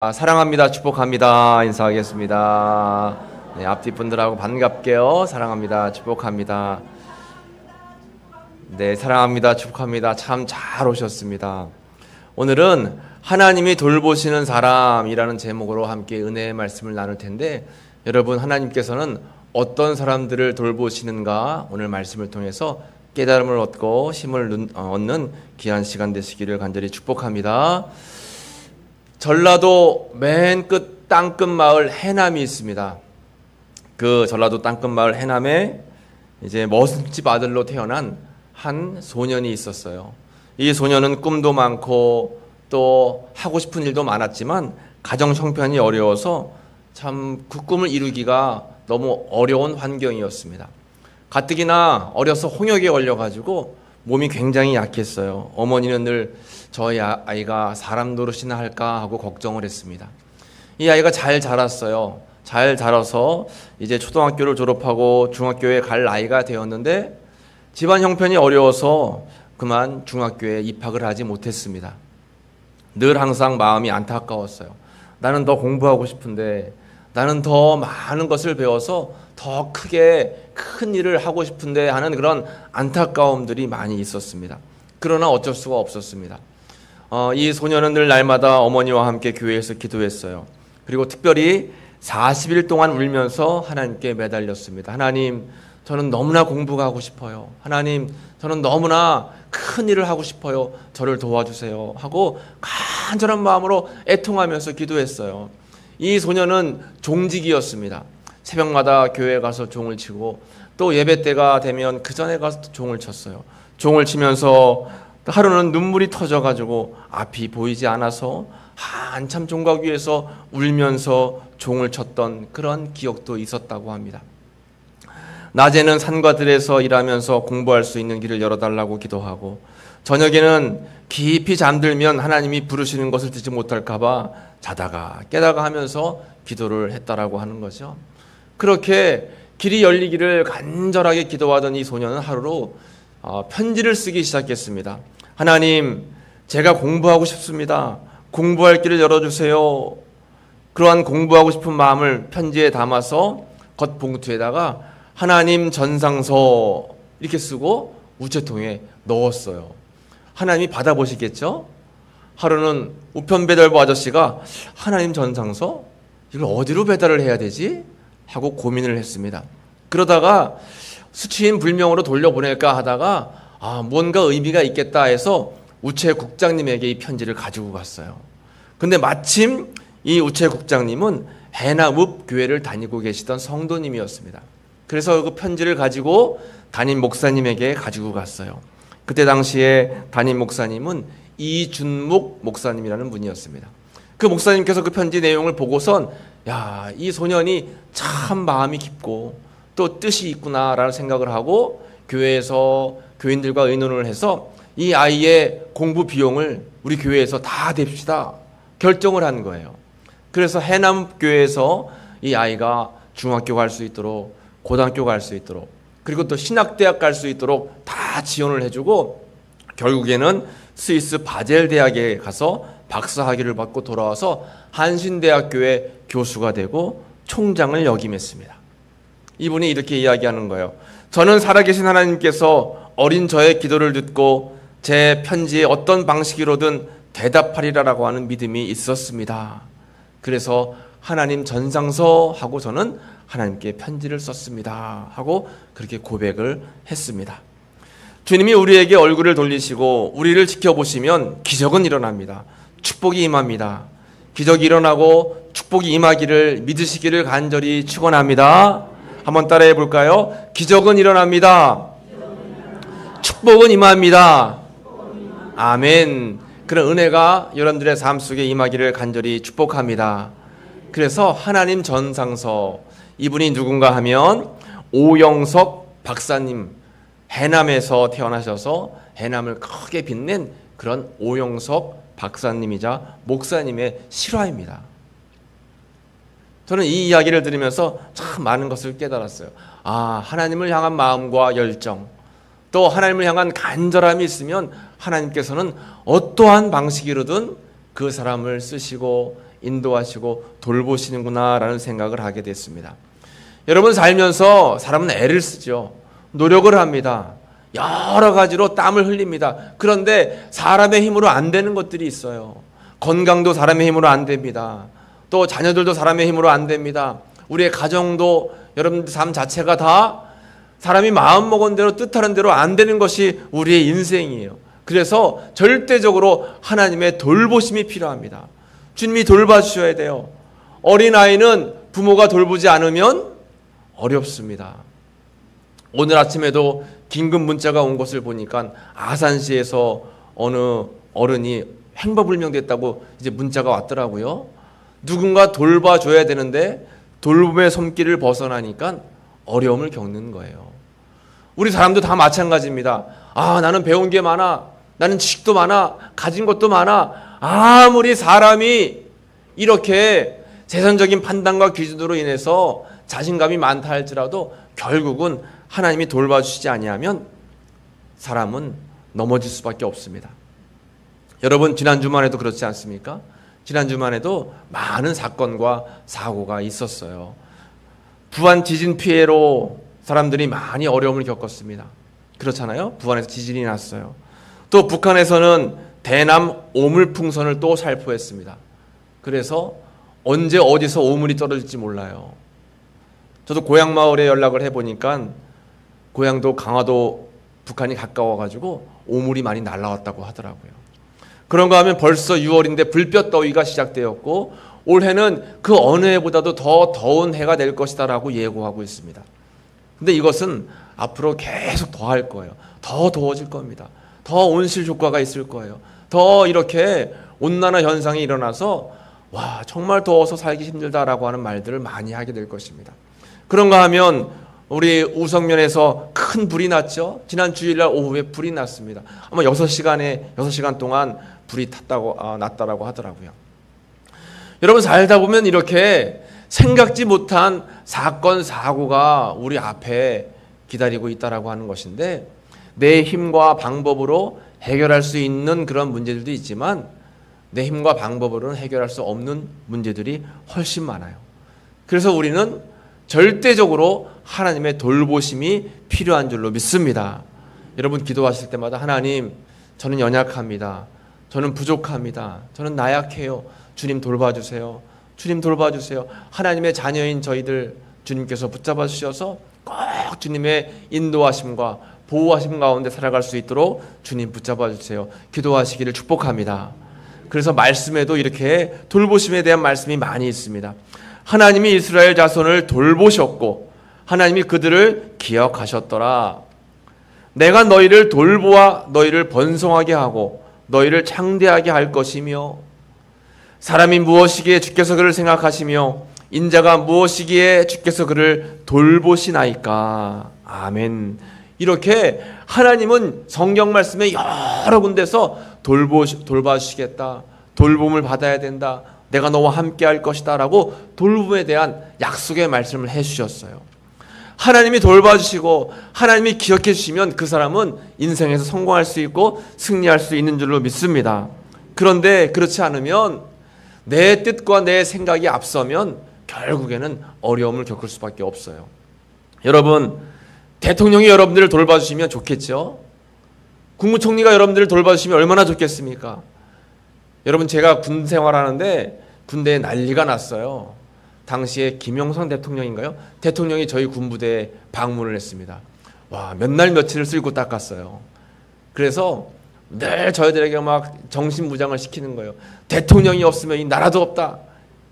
사랑합니다. 축복합니다. 인사하겠습니다. 네, 앞뒤 분들하고 반갑게요. 사랑합니다. 축복합니다. 네, 사랑합니다. 축복합니다. 참 잘 오셨습니다. 오늘은 하나님이 돌보시는 사람이라는 제목으로 함께 은혜의 말씀을 나눌 텐데, 여러분, 하나님께서는 어떤 사람들을 돌보시는가 오늘 말씀을 통해서 깨달음을 얻고 힘을 얻는 귀한 시간 되시기를 간절히 축복합니다. 전라도 맨 끝 땅끝 마을 해남이 있습니다. 그 전라도 땅끝 마을 해남에 이제 머슴집 아들로 태어난 한 소년이 있었어요. 이 소년은 꿈도 많고 또 하고 싶은 일도 많았지만 가정 형편이 어려워서 참 그 꿈을 이루기가 너무 어려운 환경이었습니다. 가뜩이나 어려서 홍역에 걸려가지고 몸이 굉장히 약했어요. 어머니는 늘 저희 아이가 사람 노릇이나 할까 하고 걱정을 했습니다. 이 아이가 잘 자랐어요. 잘 자라서 이제 초등학교를 졸업하고 중학교에 갈 나이가 되었는데 집안 형편이 어려워서 그만 중학교에 입학을 하지 못했습니다. 늘 항상 마음이 안타까웠어요. 나는 더 공부하고 싶은데, 나는 더 많은 것을 배워서 더 크게 큰 일을 하고 싶은데 하는 그런 안타까움들이 많이 있었습니다. 그러나 어쩔 수가 없었습니다. 이 소년은 늘 날마다 어머니와 함께 교회에서 기도했어요. 그리고 특별히 40일 동안 울면서 하나님께 매달렸습니다. 하나님, 저는 너무나 공부가 하고 싶어요. 하나님, 저는 너무나 큰 일을 하고 싶어요. 저를 도와주세요. 하고 간절한 마음으로 애통하면서 기도했어요. 이 소년은 종직이었습니다. 새벽마다 교회에 가서 종을 치고 또 예배 때가 되면 그 전에 가서 종을 쳤어요. 종을 치면서 하루는 눈물이 터져가지고 앞이 보이지 않아서 한참 종각 위에서 울면서 종을 쳤던 그런 기억도 있었다고 합니다. 낮에는 산과 들에서 일하면서 공부할 수 있는 길을 열어달라고 기도하고, 저녁에는 깊이 잠들면 하나님이 부르시는 것을 듣지 못할까봐 자다가 깨다가 하면서 기도를 했다라고 하는 거죠. 그렇게 길이 열리기를 간절하게 기도하던 이 소년은 하루로 편지를 쓰기 시작했습니다. 하나님, 제가 공부하고 싶습니다. 공부할 길을 열어주세요. 그러한 공부하고 싶은 마음을 편지에 담아서 겉봉투에다가 하나님 전상서 이렇게 쓰고 우체통에 넣었어요. 하나님이 받아보시겠죠? 하루는 우편 배달부 아저씨가 하나님 전상서? 이걸 어디로 배달을 해야 되지? 하고 고민을 했습니다. 그러다가 수취인 불명으로 돌려보낼까 하다가 뭔가 의미가 있겠다 해서 우체국장님에게 이 편지를 가지고 갔어요. 근데 마침 이 우체국장님은 해남읍 교회를 다니고 계시던 성도님이었습니다. 그래서 그 편지를 가지고 담임 목사님에게 가지고 갔어요. 그때 당시에 담임 목사님은 이준목 목사님이라는 분이었습니다. 그 목사님께서 그 편지 내용을 보고선 이 소년이 참 마음이 깊고 또 뜻이 있구나라는 생각을 하고 교회에서 교인들과 의논을 해서 이 아이의 공부 비용을 우리 교회에서 다 댑시다 결정을 한 거예요. 그래서 해남교회에서 이 아이가 중학교 갈 수 있도록, 고등학교 갈 수 있도록, 그리고 또 신학대학 갈 수 있도록 다 지원을 해주고, 결국에는 스위스 바젤 대학에 가서 박사학위를 받고 돌아와서 한신대학교의 교수가 되고 총장을 역임했습니다. 이분이 이렇게 이야기하는 거예요. 저는 살아계신 하나님께서 어린 저의 기도를 듣고 제 편지에 어떤 방식으로든 대답하리라라고 하는 믿음이 있었습니다. 그래서 하나님 전상서 하고 저는 하나님께 편지를 썼습니다 하고 그렇게 고백을 했습니다. 주님이 우리에게 얼굴을 돌리시고 우리를 지켜보시면 기적은 일어납니다. 축복이 임합니다. 기적이 일어나고 축복이 임하기를 믿으시기를 간절히 축원합니다. 한번 따라해 볼까요? 기적은 일어납니다. 축복은 임합니다. 아멘. 그런 은혜가 여러분들의 삶 속에 임하기를 간절히 축복합니다. 그래서 하나님 전상서, 이분이 누군가 하면 오영석 박사님, 해남에서 태어나셔서 해남을 크게 빛낸 그런 오영석 박사님이자 목사님의 실화입니다. 저는 이 이야기를 들으면서 참 많은 것을 깨달았어요. 하나님을 향한 마음과 열정, 또 하나님을 향한 간절함이 있으면 하나님께서는 어떠한 방식으로든 그 사람을 쓰시고 인도하시고 돌보시는구나라는 생각을 하게 됐습니다. 여러분, 살면서 사람은 애를 쓰죠. 노력을 합니다. 여러 가지로 땀을 흘립니다. 그런데 사람의 힘으로 안 되는 것들이 있어요. 건강도 사람의 힘으로 안 됩니다. 또 자녀들도 사람의 힘으로 안 됩니다. 우리의 가정도, 여러분들 삶 자체가 다 사람이 마음먹은 대로 뜻하는 대로 안 되는 것이 우리의 인생이에요. 그래서 절대적으로 하나님의 돌보심이 필요합니다. 주님이 돌봐주셔야 돼요. 어린아이는 부모가 돌보지 않으면 어렵습니다. 오늘 아침에도 긴급 문자가 온 것을 보니까 아산시에서 어느 어른이 행방불명됐다고 이제 문자가 왔더라고요. 누군가 돌봐줘야 되는데 돌봄의 손길을 벗어나니까 어려움을 겪는 거예요. 우리 사람도 다 마찬가지입니다. 나는 배운 게 많아. 나는 지식도 많아. 가진 것도 많아. 아무리 사람이 이렇게 세상적인 판단과 기준으로 인해서 자신감이 많다 할지라도 결국은 하나님이 돌봐주시지 아니하면 사람은 넘어질 수밖에 없습니다. 여러분, 지난 주말에도 그렇지 않습니까? 지난 주말에도 많은 사건과 사고가 있었어요. 부안 지진 피해로 사람들이 많이 어려움을 겪었습니다. 그렇잖아요? 부안에서 지진이 났어요. 또 북한에서는 대남 오물풍선을 또 살포했습니다. 그래서 언제 어디서 오물이 떨어질지 몰라요. 저도 고향 마을에 연락을 해보니까 고향도 강화도 북한이 가까워가지고 오물이 많이 날라왔다고 하더라고요. 그런가 하면 벌써 6월인데 불볕더위가 시작되었고 올해는 그 어느 해보다도 더 더운 해가 될 것이다라고 예고하고 있습니다. 근데 이것은 앞으로 계속 더 할 거예요. 더 더워질 겁니다. 더 온실 효과가 있을 거예요. 더 이렇게 온난화 현상이 일어나서 정말 더워서 살기 힘들다라고 하는 말들을 많이 하게 될 것입니다. 그런가 하면 우리 우성면에서 큰 불이 났죠. 지난 주일날 오후에 불이 났습니다. 아마 6시간 동안 불이 났다라고 하더라고요. 여러분, 살다 보면 이렇게 생각지 못한 사건, 사고가 우리 앞에 기다리고 있다라고 하는 것인데 내 힘과 방법으로 해결할 수 있는 그런 문제들도 있지만 내 힘과 방법으로는 해결할 수 없는 문제들이 훨씬 많아요. 그래서 우리는 절대적으로 하나님의 돌보심이 필요한 줄로 믿습니다. 여러분, 기도하실 때마다 하나님, 저는 연약합니다. 저는 부족합니다. 저는 나약해요. 주님 돌봐주세요. 주님 돌봐주세요. 하나님의 자녀인 저희들 주님께서 붙잡아 주셔서 꼭 주님의 인도하심과 보호하심 가운데 살아갈 수 있도록 주님 붙잡아 주세요. 기도하시기를 축복합니다. 그래서 말씀에도 이렇게 돌보심에 대한 말씀이 많이 있습니다. 하나님이 이스라엘 자손을 돌보셨고 하나님이 그들을 기억하셨더라. 내가 너희를 돌보아 너희를 번성하게 하고 너희를 창대하게 할 것이며 사람이 무엇이기에 주께서 그를 생각하시며 인자가 무엇이기에 주께서 그를 돌보시나이까. 아멘. 이렇게 하나님은 성경 말씀에 여러 군데서 돌봐주시겠다. 돌봄을 받아야 된다. 내가 너와 함께 할 것이다 라고 돌봄에 대한 약속의 말씀을 해주셨어요. 하나님이 돌봐주시고 하나님이 기억해 주시면 그 사람은 인생에서 성공할 수 있고 승리할 수 있는 줄로 믿습니다. 그런데 그렇지 않으면 내 뜻과 내 생각이 앞서면 결국에는 어려움을 겪을 수밖에 없어요. 여러분, 대통령이 여러분들을 돌봐주시면 좋겠죠? 국무총리가 여러분들을 돌봐주시면 얼마나 좋겠습니까? 여러분, 제가 군 생활하는데 군대에 난리가 났어요. 당시에 김영삼 대통령인가요? 대통령이 저희 군부대에 방문을 했습니다. 몇 날 며칠을 쓸고 닦았어요. 그래서 늘 저희들에게 막 정신무장을 시키는 거예요. 대통령이 없으면 이 나라도 없다.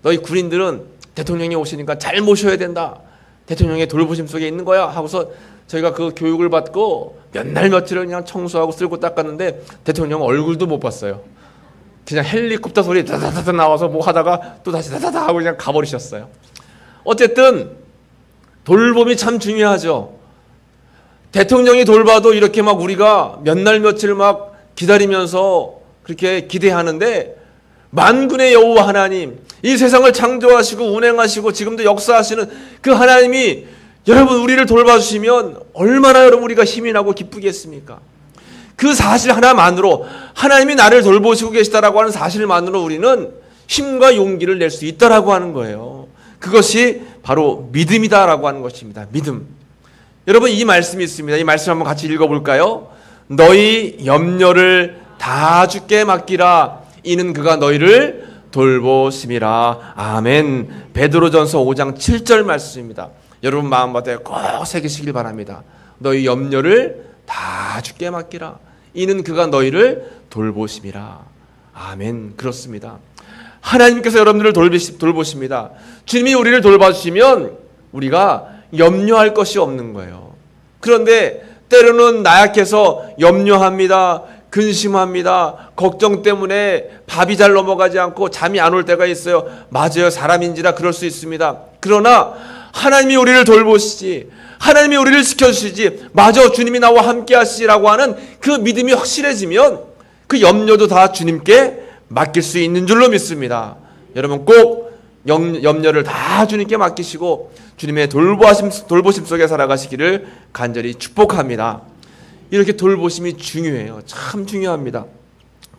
너희 군인들은 대통령이 오시니까 잘 모셔야 된다. 대통령의 돌보심 속에 있는 거야. 하고서 저희가 그 교육을 받고 몇 날 며칠을 그냥 청소하고 쓸고 닦았는데 대통령 얼굴도 못 봤어요. 그냥 헬리콥터 소리 다다다다 나와서 뭐 하다가 또 다시 다다다 하고 그냥 가버리셨어요. 어쨌든 돌봄이 참 중요하죠. 대통령이 돌봐도 이렇게 막 우리가 몇 날 며칠 막 기다리면서 그렇게 기대하는데 만군의 여호와 하나님, 이 세상을 창조하시고 운행하시고 지금도 역사하시는 그 하나님이 여러분 우리를 돌봐주시면 얼마나 여러분 우리가 힘이 나고 기쁘겠습니까? 그 사실 하나만으로, 하나님이 나를 돌보시고 계시다라고 하는 사실만으로 우리는 힘과 용기를 낼 수 있다라고 하는 거예요. 그것이 바로 믿음이다라고 하는 것입니다. 믿음. 여러분, 이 말씀이 있습니다. 이 말씀 한번 같이 읽어볼까요? 너희 염려를 다 주께 맡기라. 이는 그가 너희를 돌보심이라. 아멘. 베드로전서 5장 7절 말씀입니다. 여러분 마음밭에 꼭 새기시길 바랍니다. 너희 염려를 다 주께 맡기라. 이는 그가 너희를 돌보심이라. 아멘. 그렇습니다. 하나님께서 여러분들을 돌보십니다. 주님이 우리를 돌봐주시면 우리가 염려할 것이 없는 거예요. 그런데 때로는 나약해서 염려합니다. 근심합니다. 걱정 때문에 밥이 잘 넘어가지 않고 잠이 안 올 때가 있어요. 맞아요. 사람인지라 그럴 수 있습니다. 그러나 하나님이 우리를 돌보시지, 하나님이 우리를 지켜주시지, 맞아, 주님이 나와 함께 하시라고 하는 그 믿음이 확실해지면 그 염려도 다 주님께 맡길 수 있는 줄로 믿습니다. 여러분 꼭 염려를 다 주님께 맡기시고 주님의 돌보심 속에 살아가시기를 간절히 축복합니다. 이렇게 돌보심이 중요해요. 참 중요합니다.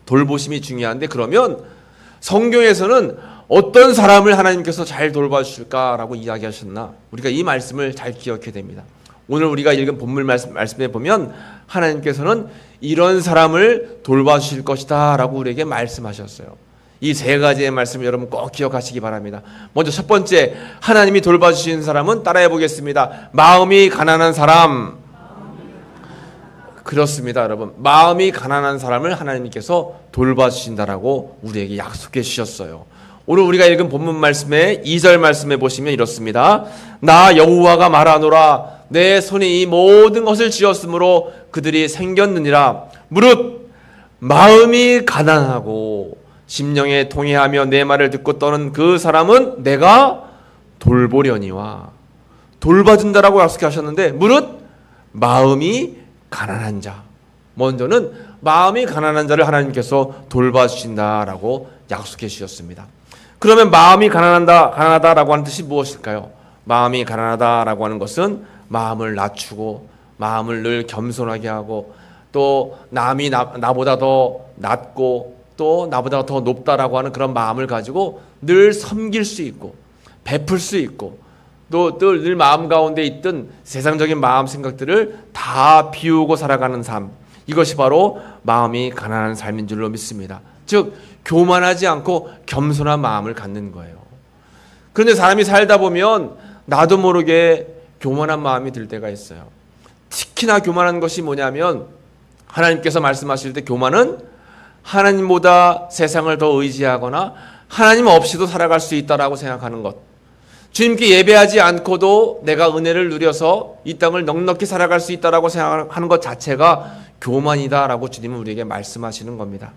돌보심이 중요한데, 그러면 성경에서는 어떤 사람을 하나님께서 잘 돌봐주실까라고 이야기하셨나? 우리가 이 말씀을 잘 기억해야 됩니다. 오늘 우리가 읽은 본문 말씀에 보면 하나님께서는 이런 사람을 돌봐주실 것이다 라고 우리에게 말씀하셨어요. 이 세 가지의 말씀 여러분 꼭 기억하시기 바랍니다. 먼저 첫 번째, 하나님이 돌봐주시는 사람은 따라해 보겠습니다. 마음이 가난한 사람. 그렇습니다, 여러분. 마음이 가난한 사람을 하나님께서 돌봐주신다라고 우리에게 약속해 주셨어요. 오늘 우리가 읽은 본문 말씀의 2절 말씀에 보시면 이렇습니다. 나 여호와가 말하노라. 내 손이 이 모든 것을 지었으므로 그들이 생겼느니라. 무릇 마음이 가난하고 심령에 통회하며 내 말을 듣고 떠는 그 사람은 내가 돌보려니와. 돌봐준다라고 약속하셨는데, 무릇 마음이 가난한 자. 먼저는 마음이 가난한 자를 하나님께서 돌봐주신다라고 약속해 주셨습니다. 그러면 마음이 가난하다라고 하는 뜻이 무엇일까요? 마음이 가난하다라고 하는 것은 마음을 낮추고 마음을 늘 겸손하게 하고 또 남이 나보다 더 낮고 또 나보다 더 높다라고 하는 그런 마음을 가지고 늘 섬길 수 있고 베풀 수 있고 또 늘 마음 가운데 있던 세상적인 마음 생각들을 다 비우고 살아가는 삶, 이것이 바로 마음이 가난한 삶인 줄로 믿습니다. 즉 교만하지 않고 겸손한 마음을 갖는 거예요. 그런데 사람이 살다 보면 나도 모르게 교만한 마음이 들 때가 있어요. 특히나 교만한 것이 뭐냐면, 하나님께서 말씀하실 때 교만은 하나님보다 세상을 더 의지하거나 하나님 없이도 살아갈 수 있다라고 생각하는 것. 주님께 예배하지 않고도 내가 은혜를 누려서 이 땅을 넉넉히 살아갈 수 있다라고 생각하는 것 자체가 교만이다라고 주님은 우리에게 말씀하시는 겁니다.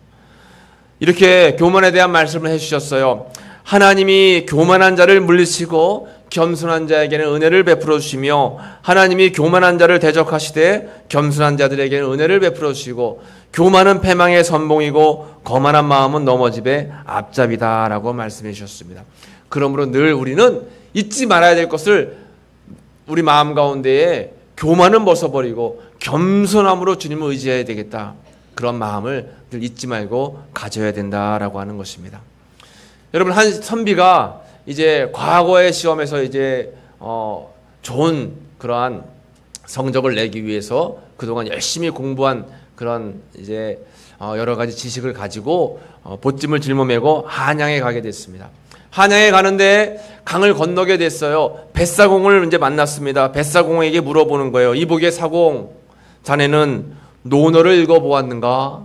이렇게 교만에 대한 말씀을 해주셨어요. 하나님이 교만한 자를 물리치고 겸손한 자에게는 은혜를 베풀어 주시며, 하나님이 교만한 자를 대적하시되 겸손한 자들에게는 은혜를 베풀어 주시고, 교만은 패망의 선봉이고 거만한 마음은 넘어짐의 앞잡이다라고 말씀해 주셨습니다. 그러므로 늘 우리는 잊지 말아야 될 것을, 우리 마음 가운데에 교만은 벗어버리고 겸손함으로 주님을 의지해야 되겠다. 그런 마음을 늘 잊지 말고 가져야 된다라고 하는 것입니다. 여러분, 한 선비가 이제 과거의 시험에서 이제 좋은 그러한 성적을 내기 위해서 그동안 열심히 공부한 그런 이제 여러 가지 지식을 가지고 보찜을 짊어매고 한양에 가게 됐습니다. 한양에 가는데 강을 건너게 됐어요. 뱃사공을 이제 만났습니다. 뱃사공에게 물어보는 거예요. 이복의 사공, 자네는 논어를 읽어보았는가?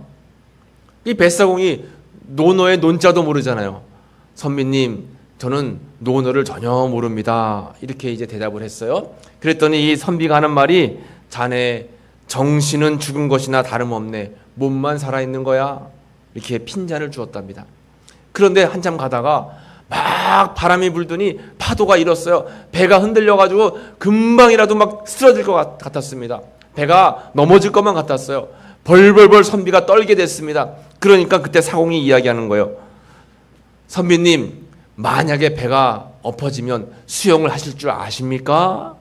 이 뱃사공이 논어의 논자도 모르잖아요. 선비님, 저는 논어를 전혀 모릅니다. 이렇게 이제 대답을 했어요. 그랬더니 이 선비가 하는 말이, 자네 정신은 죽은 것이나 다름없네. 몸만 살아있는 거야. 이렇게 핀잔을 주었답니다. 그런데 한참 가다가 막 바람이 불더니 파도가 일었어요. 배가 흔들려가지고 금방이라도 막 쓰러질 것 같았습니다. 배가 넘어질 것만 같았어요. 벌벌벌 선비가 떨게 됐습니다. 그러니까 그때 사공이 이야기하는 거예요. 선비님, 만약에 배가 엎어지면 수영을 하실 줄 아십니까?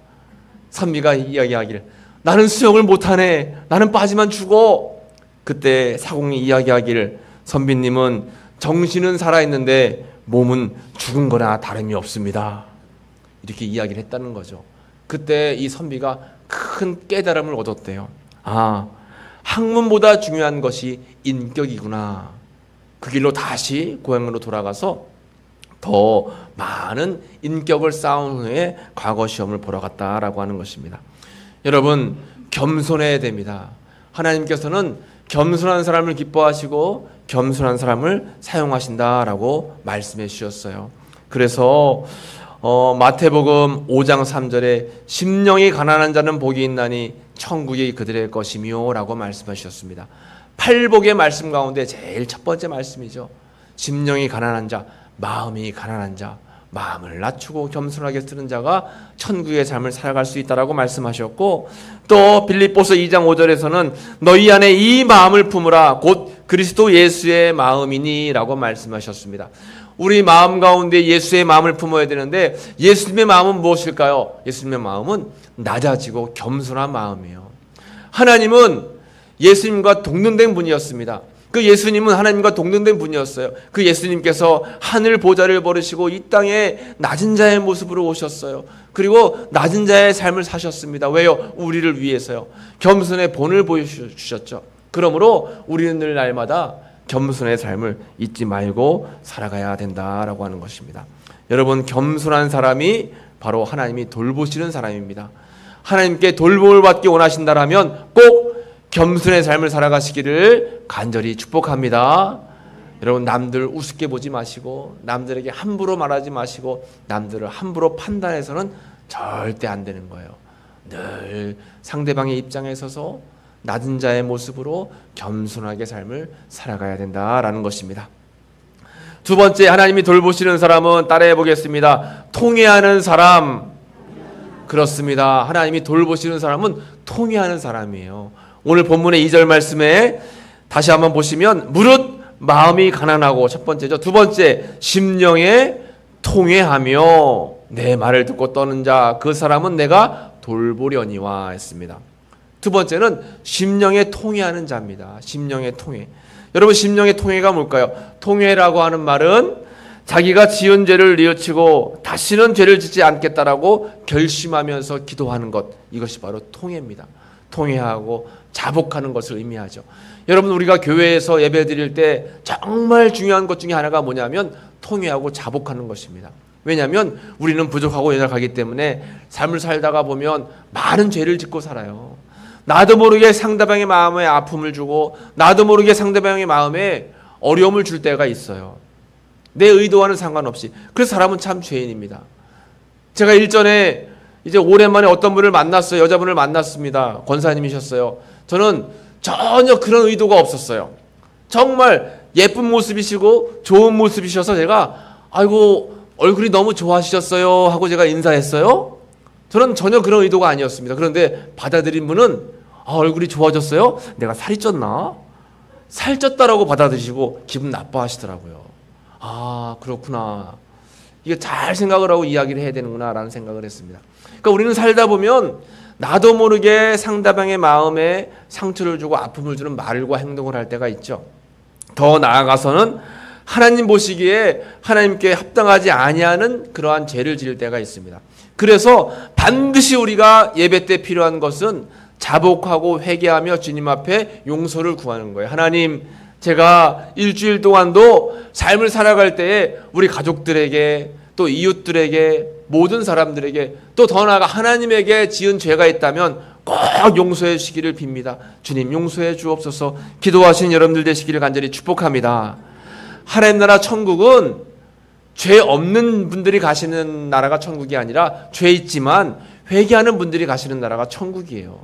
선비가 이야기하기를, 나는 수영을 못하네. 나는 빠지면 죽어. 그때 사공이 이야기하기를, 선비님은 정신은 살아있는데 몸은 죽은 거나 다름이 없습니다. 이렇게 이야기를 했다는 거죠. 그때 이 선비가 큰 깨달음을 얻었대요. 아, 학문보다 중요한 것이 인격이구나. 그 길로 다시 고향으로 돌아가서 더 많은 인격을 쌓은 후에 과거 시험을 보러 갔다라고 하는 것입니다. 여러분, 겸손해야 됩니다. 하나님께서는 겸손한 사람을 기뻐하시고 겸손한 사람을 사용하신다라고 말씀해 주셨어요. 그래서 마태복음 5장 3절에 심령이 가난한 자는 복이 있나니 천국이 그들의 것이며 라고 말씀하셨습니다. 팔복의 말씀 가운데 제일 첫 번째 말씀이죠. 심령이 가난한 자, 마음이 가난한 자, 마음을 낮추고 겸손하게 쓰는 자가 천국의 삶을 살아갈 수 있다라고 말씀하셨고, 또 빌립보서 2장 5절에서는 너희 안에 이 마음을 품으라 곧 그리스도 예수의 마음이니 라고 말씀하셨습니다. 우리 마음 가운데 예수의 마음을 품어야 되는데 예수님의 마음은 무엇일까요? 예수님의 마음은 낮아지고 겸손한 마음이에요. 하나님은 예수님과 동등된 분이었습니다. 그 예수님은 하나님과 동등된 분이었어요. 그 예수님께서 하늘 보좌를 버리시고 이 땅에 낮은 자의 모습으로 오셨어요. 그리고 낮은 자의 삶을 사셨습니다. 왜요? 우리를 위해서요. 겸손의 본을 보여주셨죠. 그러므로 우리는 늘 날마다 겸손의 삶을 잊지 말고 살아가야 된다라고 하는 것입니다. 여러분, 겸손한 사람이 바로 하나님이 돌보시는 사람입니다. 하나님께 돌봄을 받기 원하신다라면 꼭 겸손의 삶을 살아가시기를 간절히 축복합니다. 여러분, 남들 우습게 보지 마시고 남들에게 함부로 말하지 마시고 남들을 함부로 판단해서는 절대 안 되는 거예요. 늘 상대방의 입장에 서서 낮은 자의 모습으로 겸손하게 삶을 살아가야 된다라는 것입니다. 두 번째, 하나님이 돌보시는 사람은 따라해 보겠습니다. 통회하는 사람. 그렇습니다. 하나님이 돌보시는 사람은 통회하는 사람이에요. 오늘 본문의 2절 말씀에 다시 한번 보시면 무릇 마음이 가난하고 첫 번째죠. 두 번째, 심령에 통회하며 내 말을 듣고 떠는 자 그 사람은 내가 돌보려니와 했습니다. 두 번째는 심령에 통회하는 자입니다. 심령에 통회. 여러분, 심령의 통회가 뭘까요? 통회라고 하는 말은 자기가 지은 죄를 뉘우치고 다시는 죄를 짓지 않겠다라고 결심하면서 기도하는 것, 이것이 바로 통회입니다. 통회하고 자복하는 것을 의미하죠. 여러분, 우리가 교회에서 예배 드릴 때 정말 중요한 것 중에 하나가 뭐냐면 통회하고 자복하는 것입니다. 왜냐하면 우리는 부족하고 연약하기 때문에 삶을 살다가 보면 많은 죄를 짓고 살아요. 나도 모르게 상대방의 마음에 아픔을 주고 나도 모르게 상대방의 마음에 어려움을 줄 때가 있어요. 내 의도와는 상관없이. 그래서 사람은 참 죄인입니다. 제가 일전에 이제 오랜만에 어떤 분을 만났어요. 여자분을 만났습니다. 권사님이셨어요. 저는 전혀 그런 의도가 없었어요. 정말 예쁜 모습이시고 좋은 모습이셔서 제가 아이고 얼굴이 너무 좋아하셨어요 하고 제가 인사했어요. 저는 전혀 그런 의도가 아니었습니다. 그런데 받아들인 분은 얼굴이 좋아졌어요? 내가 살이 쪘나? 살쪘다라고 받아들이시고 기분 나빠하시더라고요. 아, 그렇구나. 이게 잘 생각을 하고 이야기를 해야 되는구나 라는 생각을 했습니다. 그러니까 우리는 살다 보면 나도 모르게 상대방의 마음에 상처를 주고 아픔을 주는 말과 행동을 할 때가 있죠. 더 나아가서는 하나님 보시기에 하나님께 합당하지 아니하는 그러한 죄를 지을 때가 있습니다. 그래서 반드시 우리가 예배 때 필요한 것은 자복하고 회개하며 주님 앞에 용서를 구하는 거예요. 하나님, 제가 일주일 동안도 삶을 살아갈 때에 우리 가족들에게 또 이웃들에게 모든 사람들에게 또 더 나아가 하나님에게 지은 죄가 있다면 꼭 용서해 주시기를 빕니다. 주님, 용서해 주옵소서. 기도하시는 여러분들 되시기를 간절히 축복합니다. 하나님 나라 천국은 죄 없는 분들이 가시는 나라가 천국이 아니라 죄 있지만 회개하는 분들이 가시는 나라가 천국이에요.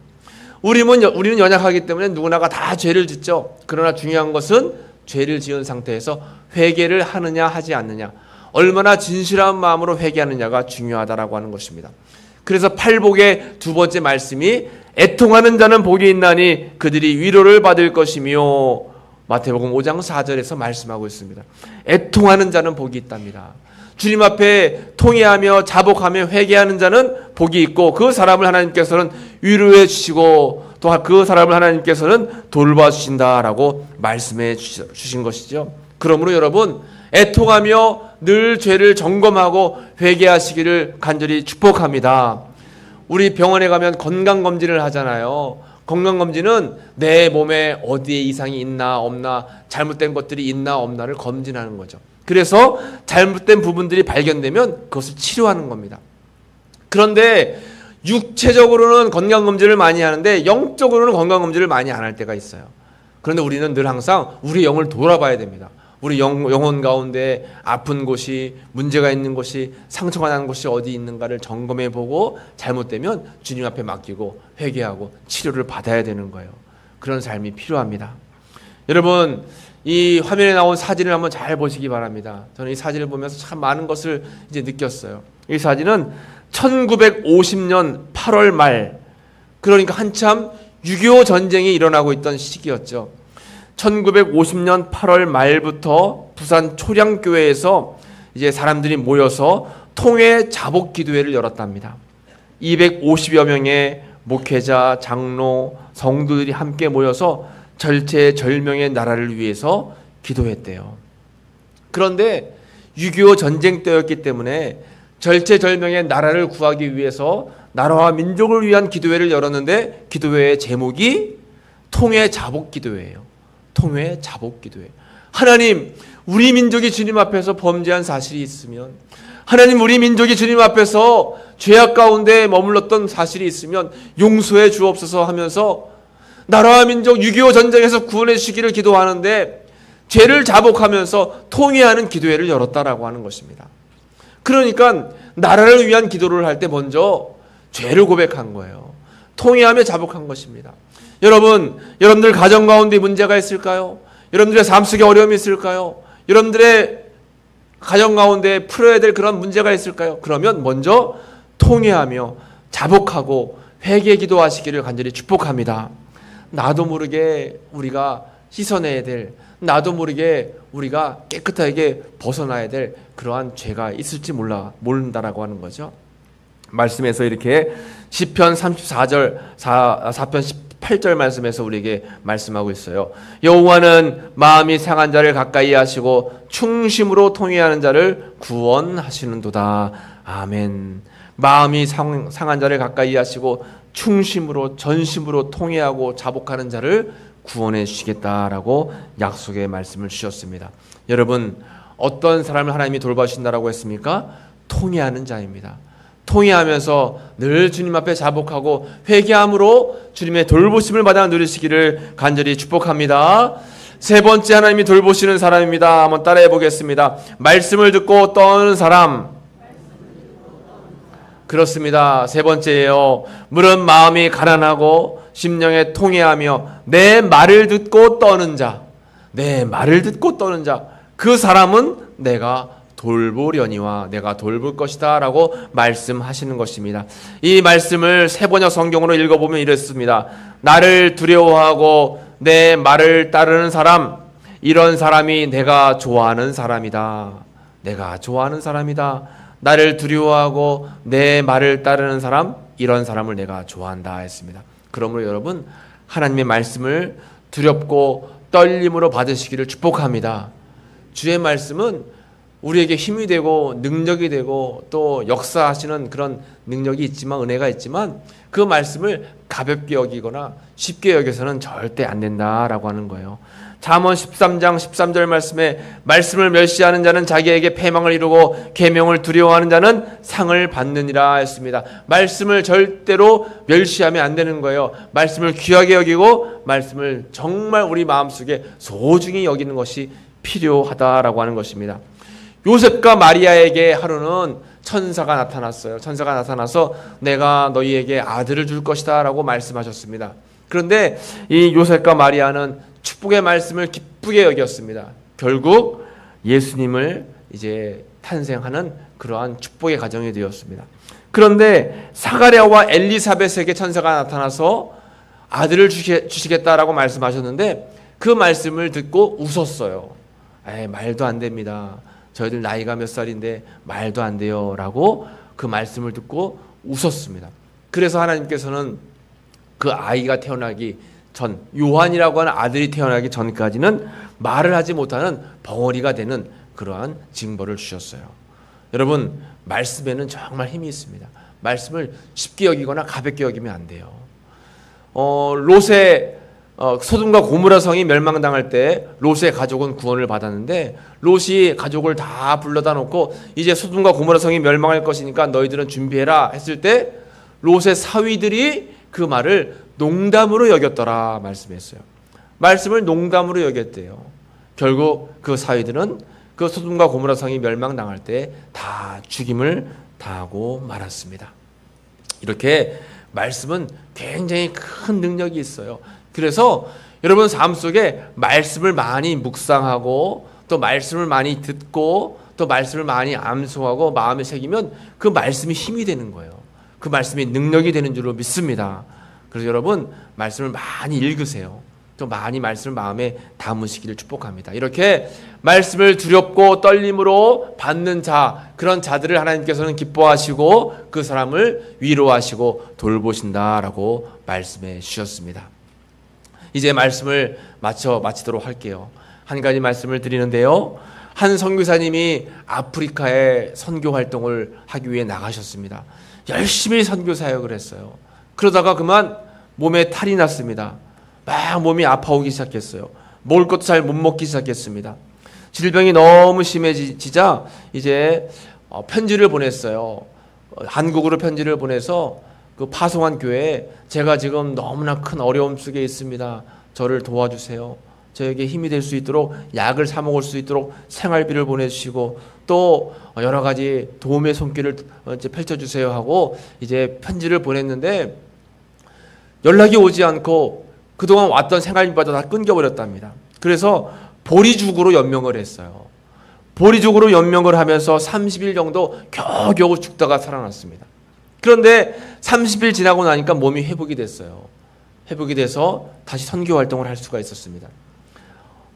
우리는 연약하기 때문에 누구나가 다 죄를 짓죠. 그러나 중요한 것은 죄를 지은 상태에서 회개를 하느냐 하지 않느냐, 얼마나 진실한 마음으로 회개하느냐가 중요하다라고 하는 것입니다. 그래서 팔복의 두 번째 말씀이 애통하는 자는 복이 있나니 그들이 위로를 받을 것이며 마태복음 5장 4절에서 말씀하고 있습니다. 애통하는 자는 복이 있답니다. 주님 앞에 통회하며 자복하며 회개하는 자는 복이 있고 그 사람을 하나님께서는 위로해 주시고 또 그 사람을 하나님께서는 돌봐 주신다라고 말씀해 주신 것이죠. 그러므로 여러분, 애통하며 늘 죄를 점검하고 회개하시기를 간절히 축복합니다. 우리 병원에 가면 건강검진을 하잖아요. 건강검진은 내 몸에 어디에 이상이 있나 없나, 잘못된 것들이 있나 없나를 검진하는 거죠. 그래서 잘못된 부분들이 발견되면 그것을 치료하는 겁니다. 그런데 육체적으로는 건강검진을 많이 하는데 영적으로는 건강검진을 많이 안 할 때가 있어요. 그런데 우리는 늘 항상 우리 영을 돌아봐야 됩니다. 우리 영혼 가운데 아픈 곳이, 문제가 있는 곳이, 상처가 난 곳이 어디 있는가를 점검해 보고 잘못되면 주님 앞에 맡기고 회개하고 치료를 받아야 되는 거예요. 그런 삶이 필요합니다. 여러분, 이 화면에 나온 사진을 한번 잘 보시기 바랍니다. 저는 이 사진을 보면서 참 많은 것을 이제 느꼈어요. 이 사진은 1950년 8월 말, 그러니까 한참 6.25 전쟁이 일어나고 있던 시기였죠. 1950년 8월 말부터 부산 초량교회에서 이제 사람들이 모여서 통회 자복 기도회를 열었답니다. 250여 명의 목회자, 장로, 성도들이 함께 모여서 절체절명의 나라를 위해서 기도했대요. 그런데 6.25 전쟁 때였기 때문에 절체절명의 나라를 구하기 위해서 나라와 민족을 위한 기도회를 열었는데 기도회의 제목이 통회 자복 기도회예요. 통회 자복 기도회. 하나님, 우리 민족이 주님 앞에서 범죄한 사실이 있으면, 하나님, 우리 민족이 주님 앞에서 죄악 가운데 머물렀던 사실이 있으면 용서해 주옵소서 하면서 나라와 민족 6.25 전쟁에서 구원해 주시기를 기도하는데 죄를 자복하면서 통회하는 기도회를 열었다라고 하는 것입니다. 그러니까 나라를 위한 기도를 할 때 먼저 죄를 고백한 거예요. 통회하며 자복한 것입니다. 여러분, 여러분들 가정 가운데 문제가 있을까요? 여러분들의 삶 속에 어려움이 있을까요? 여러분들의 가정 가운데 풀어야 될 그런 문제가 있을까요? 그러면 먼저 통회하며 자복하고 회개 기도하시기를 간절히 축복합니다. 나도 모르게 우리가 씻어내야 될, 나도 모르게 우리가 깨끗하게 벗어나야 될 그러한 죄가 있을지 모른다라고 하는 거죠. 말씀에서 이렇게 시편 34절, 4편 18절 말씀에서 우리에게 말씀하고 있어요. 여호와는 마음이 상한 자를 가까이 하시고 충심으로 통회하는 자를 구원하시는도다. 아멘. 마음이 상한 자를 가까이 하시고 충심으로, 전심으로 통회하고 자복하는 자를 구원해 주시겠다라고 약속의 말씀을 주셨습니다. 여러분, 어떤 사람을 하나님이 돌봐주신다라고 했습니까? 통회하는 자입니다. 통회하면서 늘 주님 앞에 자복하고 회개함으로 주님의 돌보심을 받아 누리시기를 간절히 축복합니다. 세 번째 하나님이 돌보시는 사람입니다. 한번 따라해 보겠습니다. 말씀을 듣고 떠는 사람. 그렇습니다. 세 번째예요. 물은 마음이 가난하고 심령에 통회하며 내 말을 듣고 떠는 자. 내 말을 듣고 떠는 자. 그 사람은 내가 돌보려니와 내가 돌볼 것이다 라고 말씀하시는 것입니다. 이 말씀을 세번역 성경으로 읽어보면 이렇습니다. 나를 두려워하고 내 말을 따르는 사람, 이런 사람이 내가 좋아하는 사람이다. 내가 좋아하는 사람이다. 나를 두려워하고 내 말을 따르는 사람, 이런 사람을 내가 좋아한다 했습니다. 그러므로 여러분, 하나님의 말씀을 두렵고 떨림으로 받으시기를 축복합니다. 주의 말씀은 우리에게 힘이 되고 능력이 되고 또 역사하시는 그런 능력이 있지만, 은혜가 있지만 그 말씀을 가볍게 여기거나 쉽게 여겨서는 절대 안 된다라고 하는 거예요. 잠언 13장 13절 말씀에 말씀을 멸시하는 자는 자기에게 패망을 이루고 계명을 두려워하는 자는 상을 받느니라 했습니다. 말씀을 절대로 멸시하면 안 되는 거예요. 말씀을 귀하게 여기고 말씀을 정말 우리 마음속에 소중히 여기는 것이 필요하다라고 하는 것입니다. 요셉과 마리아에게 하루는 천사가 나타났어요. 천사가 나타나서 내가 너희에게 아들을 줄 것이다 라고 말씀하셨습니다. 그런데 이 요셉과 마리아는 축복의 말씀을 기쁘게 여겼습니다. 결국 예수님을 이제 탄생하는 그러한 축복의 가정이 되었습니다. 그런데 사가랴와 엘리사벳에게 천사가 나타나서 아들을 주시겠다라고 말씀하셨는데 그 말씀을 듣고 웃었어요. 말도 안 됩니다. 저희들 나이가 몇 살인데 말도 안 돼요 라고 그 말씀을 듣고 웃었습니다. 그래서 하나님께서는 그 아이가 태어나기 전, 요한이라고 하는 아들이 태어나기 전까지는 말을 하지 못하는 벙어리가 되는 그러한 징벌을 주셨어요. 여러분, 말씀에는 정말 힘이 있습니다. 말씀을 쉽게 여기거나 가볍게 여기면 안 돼요. 롯의 소돔과 고모라 성이 멸망당할 때 롯의 가족은 구원을 받았는데, 롯이 가족을 다 불러다 놓고 이제 소돔과 고모라 성이 멸망할 것이니까 너희들은 준비해라 했을 때 롯의 사위들이 그 말을 농담으로 여겼더라 말씀했어요. 말씀을 농담으로 여겼대요. 결국 그 사위들은 그 소돔과 고모라 성이 멸망당할 때 다 죽임을 당하고 말았습니다. 이렇게 말씀은 굉장히 큰 능력이 있어요. 그래서 여러분 삶 속에 말씀을 많이 묵상하고 또 말씀을 많이 듣고 또 말씀을 많이 암송하고 마음에 새기면 그 말씀이 힘이 되는 거예요. 그 말씀이 능력이 되는 줄로 믿습니다. 그래서 여러분 말씀을 많이 읽으세요. 또 많이 말씀을 마음에 담으시기를 축복합니다. 이렇게 말씀을 두렵고 떨림으로 받는 자, 그런 자들을 하나님께서는 기뻐하시고 그 사람을 위로하시고 돌보신다라고 말씀해 주셨습니다. 이제 말씀을 마치도록 할게요. 한 가지 말씀을 드리는데요. 한 선교사님이 아프리카에 선교 활동을 하기 위해 나가셨습니다. 열심히 선교 사역을 했어요. 그러다가 그만 몸에 탈이 났습니다. 막 몸이 아파오기 시작했어요. 먹을 것도 잘 못 먹기 시작했습니다. 질병이 너무 심해지자 이제 편지를 보냈어요. 한국으로 편지를 보내서 그 파송한 교회에 제가 지금 너무나 큰 어려움 속에 있습니다. 저를 도와주세요. 저에게 힘이 될 수 있도록 약을 사 먹을 수 있도록 생활비를 보내주시고 또 여러 가지 도움의 손길을 펼쳐주세요 하고 이제 편지를 보냈는데 연락이 오지 않고 그동안 왔던 생활비마저 다 끊겨버렸답니다. 그래서 보리죽으로 연명을 했어요. 보리죽으로 연명을 하면서 30일 정도 겨우겨우 죽다가 살아났습니다. 그런데 30일 지나고 나니까 몸이 회복이 됐어요. 회복이 돼서 다시 선교 활동을 할 수가 있었습니다.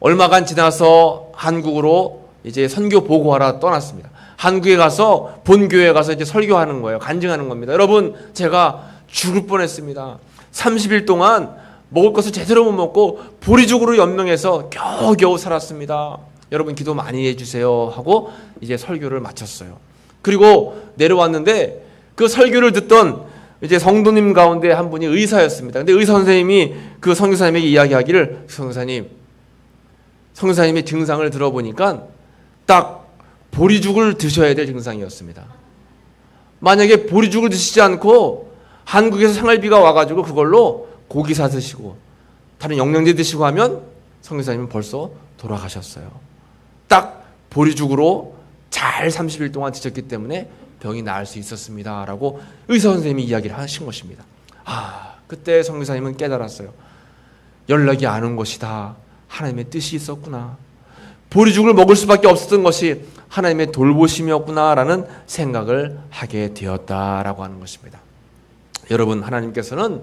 얼마간 지나서 한국으로 이제 선교 보고하러 떠났습니다. 한국에 가서 본교회에 가서 이제 설교하는 거예요. 간증하는 겁니다. 여러분, 제가 죽을 뻔했습니다. 30일 동안 먹을 것을 제대로 못 먹고 보리죽으로 연명해서 겨우겨우 살았습니다. 여러분 기도 많이 해주세요 하고 이제 설교를 마쳤어요. 그리고 내려왔는데 그 설교를 듣던 이제 성도님 가운데 한 분이 의사였습니다. 근데 의사 선생님이 그 선교사님에게 이야기하기를 선교사님의 증상을 들어보니까 딱 보리죽을 드셔야 될 증상이었습니다. 만약에 보리죽을 드시지 않고 한국에서 생활비가 와가지고 그걸로 고기 사 드시고 다른 영양제 드시고 하면 선교사님은 벌써 돌아가셨어요. 딱 보리죽으로 잘 30일 동안 드셨기 때문에 병이 나을 수 있었습니다 라고 의사 선생님이 이야기를 하신 것입니다. 그때 선교사님은 깨달았어요. 연락이 안 온 것이 다 하나님의 뜻이 있었구나. 보리죽을 먹을 수밖에 없었던 것이 하나님의 돌보심이었구나 라는 생각을 하게 되었다라고 하는 것입니다. 여러분, 하나님께서는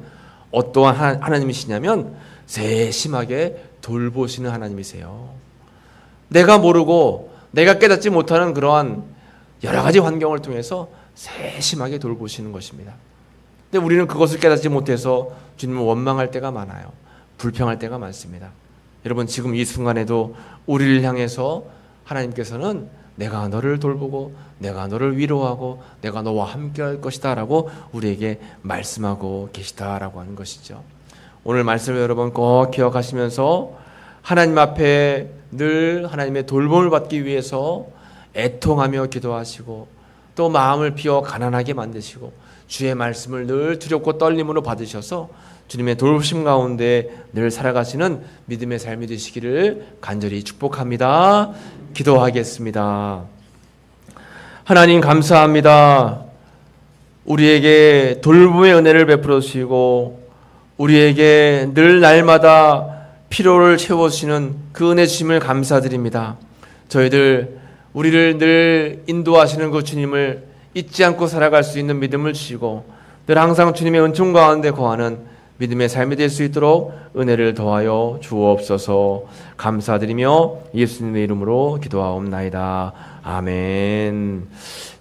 어떠한 하나님이시냐면 세심하게 돌보시는 하나님이세요. 내가 모르고 내가 깨닫지 못하는 그러한 여러 가지 환경을 통해서 세심하게 돌보시는 것입니다. 근데 우리는 그것을 깨닫지 못해서 주님을 원망할 때가 많아요. 불평할 때가 많습니다. 여러분, 지금 이 순간에도 우리를 향해서 하나님께서는 내가 너를 돌보고 내가 너를 위로하고 내가 너와 함께 할 것이다 라고 우리에게 말씀하고 계시다라고 하는 것이죠. 오늘 말씀을 여러분 꼭 기억하시면서 하나님 앞에 늘 하나님의 돌봄을 받기 위해서 애통하며 기도하시고 또 마음을 비워 가난하게 만드시고 주의 말씀을 늘 두렵고 떨림으로 받으셔서 주님의 돌보심 가운데 늘 살아가시는 믿음의 삶이 되시기를 간절히 축복합니다. 기도하겠습니다. 하나님 감사합니다. 우리에게 돌봄의 은혜를 베풀어 주시고 우리에게 늘 날마다 필요를 채워주시는 그 은혜 주심을 감사드립니다. 우리를 늘 인도하시는 그 주님을 잊지 않고 살아갈 수 있는 믿음을 주시고 늘 항상 주님의 은총 가운데 거하는 믿음의 삶이 될 수 있도록 은혜를 더하여 주옵소서. 감사드리며 예수님의 이름으로 기도하옵나이다. 아멘.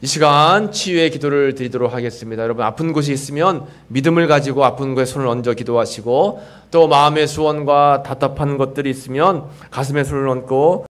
이 시간 치유의 기도를 드리도록 하겠습니다. 여러분 아픈 곳이 있으면 믿음을 가지고 아픈 곳에 손을 얹어 기도하시고 또 마음의 수원과 답답한 것들이 있으면 가슴에 손을 얹고